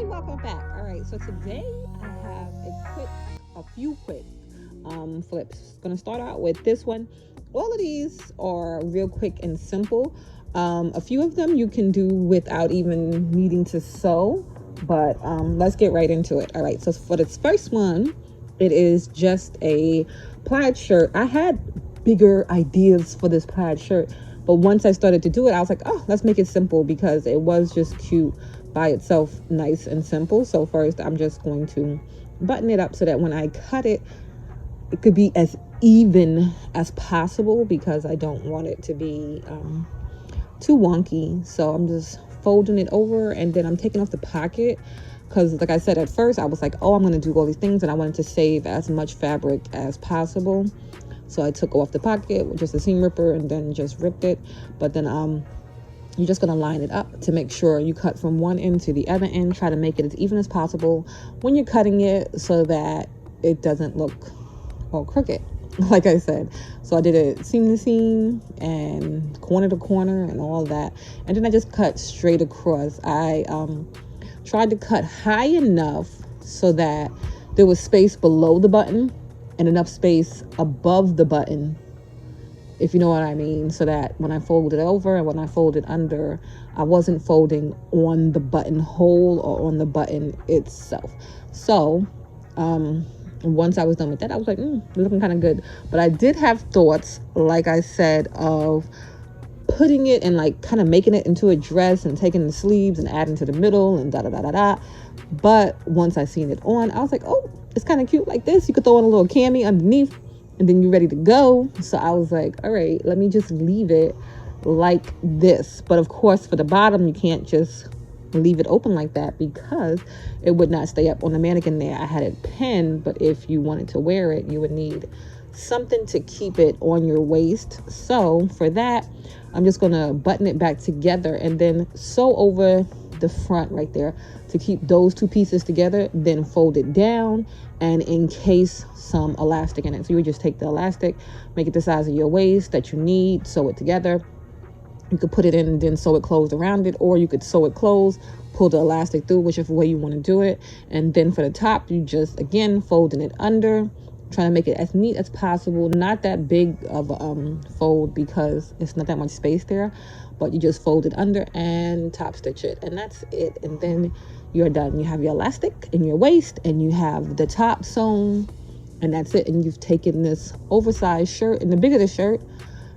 welcome back. All right, so today I have a few quick flips. Gonna start out with this one. All of these are real quick and simple. A few of them you can do without even needing to sew, but let's get right into it. All right, so for this first one, it is just a plaid shirt. I had bigger ideas for this plaid shirt, but once I started to do it, I was like, oh, let's make it simple because it was just cute by itself, nice and simple. So first I'm just going to button it up so that when I cut it, it could be as even as possible because I don't want it to be too wonky. So I'm just folding it over, and then I'm taking off the pocket because, like I said, at first I was like, oh, I'm going to do all these things and I wanted to save as much fabric as possible. So I took off the pocket with just a seam ripper and then just ripped it. But then you're just going to line it up to make sure you cut from one end to the other end. Try to make it as even as possible when you're cutting it so that it doesn't look all crooked, like I said. So I did it seam to seam and corner to corner and all that. And then I just cut straight across. I tried to cut high enough so that there was space below the button and enough space above the button, if you know what I mean, so that when I folded it over and when I folded under, I wasn't folding on the buttonhole or on the button itself. So once I was done with that, I was like, looking kind of good. But I did have thoughts, like I said, of putting it and like kind of making it into a dress and taking the sleeves and adding to the middle and da da da da da. But once I seen it on, I was like, oh, it's kind of cute like this. You could throw in a little cami underneath and then you're ready to go. So I was like, all right, let me just leave it like this. But of course, for the bottom, you can't just leave it open like that because it would not stay up on the mannequin there. I had it pinned, but if you wanted to wear it, you would need something to keep it on your waist. So for that, I'm just gonna button it back together and then sew over the front right there to keep those two pieces together, then fold it down and encase some elastic in it. So you would just take the elastic, make it the size of your waist that you need, sew it together. You could put it in and then sew it closed around it, or you could sew it closed, pull the elastic through, whichever way you want to do it. And then for the top, you just, again, folding it under, trying to make it as neat as possible. Not that big of a fold because it's not that much space there, but you just fold it under and top stitch it, and that's it. And then you're done. You have your elastic in your waist and you have the top sewn, and that's it. And you've taken this oversized shirt, and the bigger the shirt,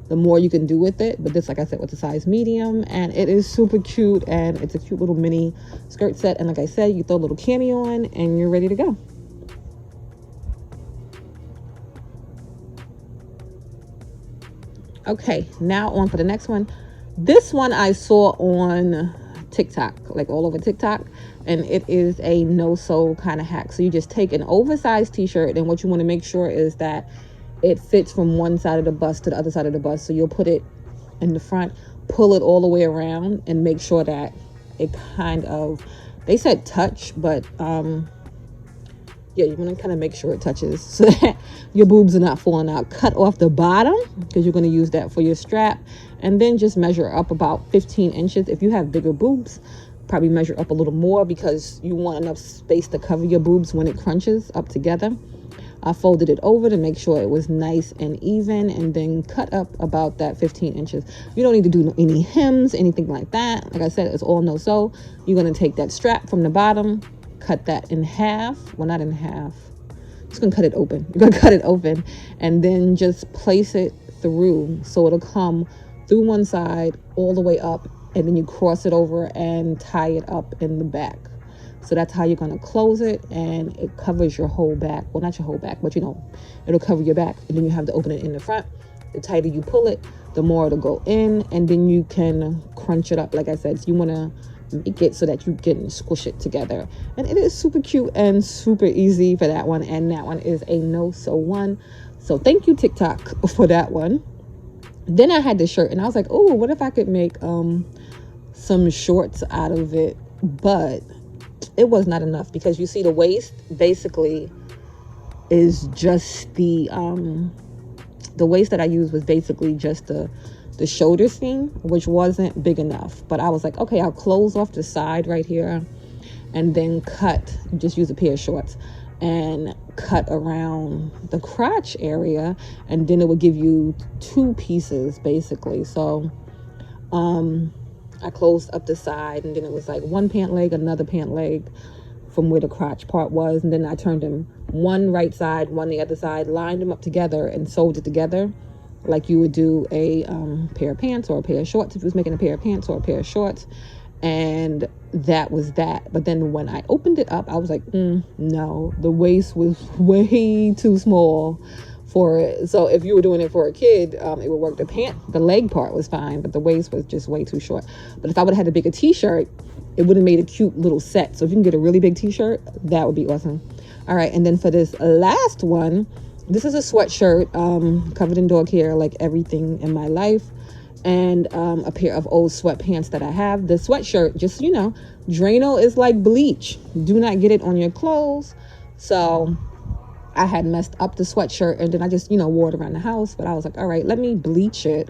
the more you can do with it. But this, like I said, with the size medium, and it is super cute, and it's a cute little mini skirt set. And like I said, you throw a little cami on and you're ready to go. Okay, now on for the next one. This one I saw on TikTok, like all over TikTok, and it is a no-sew kind of hack. So you just take an oversized t-shirt, and what you want to make sure is that it fits from one side of the bust to the other side of the bust. So you'll put it in the front, pull it all the way around, and make sure that it kind of, they said touch, but yeah, you want to kind of make sure it touches so that your boobs are not falling out. Cut off the bottom because you're going to use that for your strap, and then just measure up about 15 inches. If you have bigger boobs, probably measure up a little more because you want enough space to cover your boobs when it crunches up together. I folded it over to make sure it was nice and even, and then cut up about that 15 inches. You don't need to do any hems, anything like that. Like I said, it's all no sew. You're going to take that strap from the bottom, cut that in half. Well, not in half. Just going to cut it open. You're going to cut it open and then just place it through so it'll come through one side all the way up, and then you cross it over and tie it up in the back. So that's how you're going to close it, and it covers your whole back. Well, not your whole back, but it'll cover your back, and then you have to open it in the front. The tighter you pull it, the more it'll go in, and then you can crunch it up. Like I said, so you want to make it so that you can squish it together. And it is super cute and super easy for that one, and that one is a no-sew one. So thank you, TikTok, for that one. Then I had the shirt, and I was like, oh, what if I could make some shorts out of it? But it was not enough because you see the waist basically is just the waist that I used was basically just the shoulder seam, which wasn't big enough. But I was like, okay, I'll close off the side right here and then just use a pair of shorts and cut around the crotch area, and then it would give you 2 pieces basically. So I closed up the side, and then it was like one pant leg, another pant leg from where the crotch part was, and then I turned them one right side, one the other side, lined them up together and sewed it together like you would do a pair of pants or a pair of shorts if you was making a pair of pants or a pair of shorts. And that was that. But then when I opened it up, I was like, no, the waist was way too small for it. So if you were doing it for a kid, it would work. The leg part was fine, but the waist was just way too short. But if I would have had a bigger t-shirt, it would have made a cute little set. So if you can get a really big t-shirt, that would be awesome. All right, and then for this last one, this is a sweatshirt covered in dog hair, like everything in my life, and a pair of old sweatpants that I have. The sweatshirt, just, Drano is like bleach. Do not get it on your clothes. So I had messed up the sweatshirt, and then I just, wore it around the house. But I was like, all right, let me bleach it,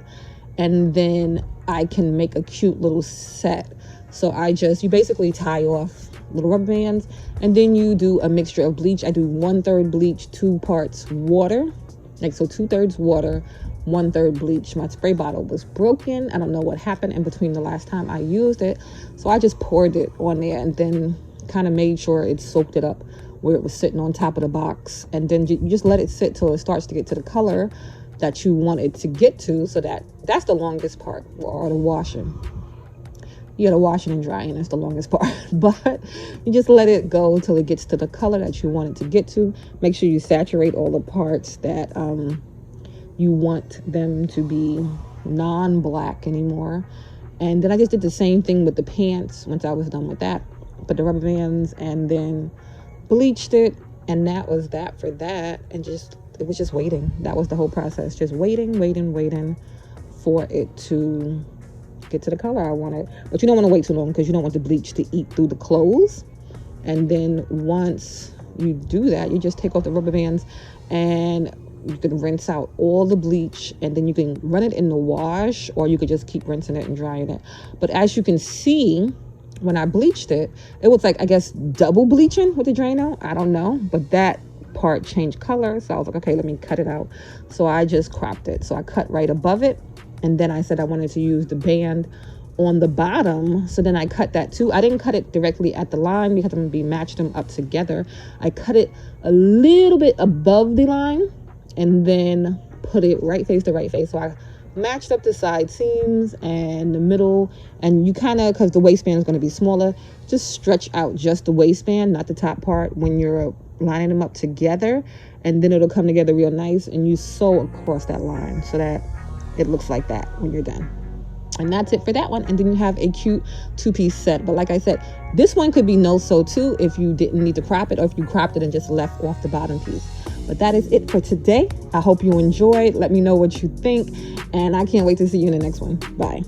and then I can make a cute little set. So you basically tie off little rubber bands, and then you do a mixture of bleach. I do 1/3 bleach, 2 parts water, like so 2/3 water, 1/3 bleach. My spray bottle was broken. I don't know what happened in between the last time I used it, so I just poured it on there and then kind of made sure it soaked it up where it was sitting on top of the box, and then you just let it sit till it starts to get to the color that you want it to get to. So that's the longest part, or the washing. The washing and drying is the longest part, but you just let it go till it gets to the color that you want it to get to. Make sure you saturate all the parts that you want them to be non-black anymore. And then I just did the same thing with the pants once I was done with that. Put the rubber bands and then bleached it, and that was that for that. And it was just waiting. That was the whole process, just waiting for it to get to the color I wanted. But you don't want to wait too long, because you don't want the bleach to eat through the clothes. And then once you do that, you just take off the rubber bands, and you can rinse out all the bleach, and then you can run it in the wash, or you could just keep rinsing it and drying it. But as you can see, when I bleached it, it was like, I guess, double bleaching with the Drano. I don't know, but that part changed color. So I was like, okay, let me cut it out. So I just cropped it. So I cut right above it, and then I said I wanted to use the band on the bottom. So then I cut that too. I didn't cut it directly at the line because I'm going to be matched them up together. I cut it a little bit above the line and then put it right face to right face. So I matched up the side seams and the middle, and you kind of, because the waistband is going to be smaller, just stretch out just the waistband, not the top part, when you're lining them up together, and then it'll come together real nice, and you sew across that line so that it looks like that when you're done. And that's it for that one. And then you have a cute 2-piece set. But like I said, this one could be no sew too if you didn't need to crop it, or if you cropped it and just left off the bottom piece. But that is it for today. I hope you enjoyed. Let me know what you think, and I can't wait to see you in the next one. Bye.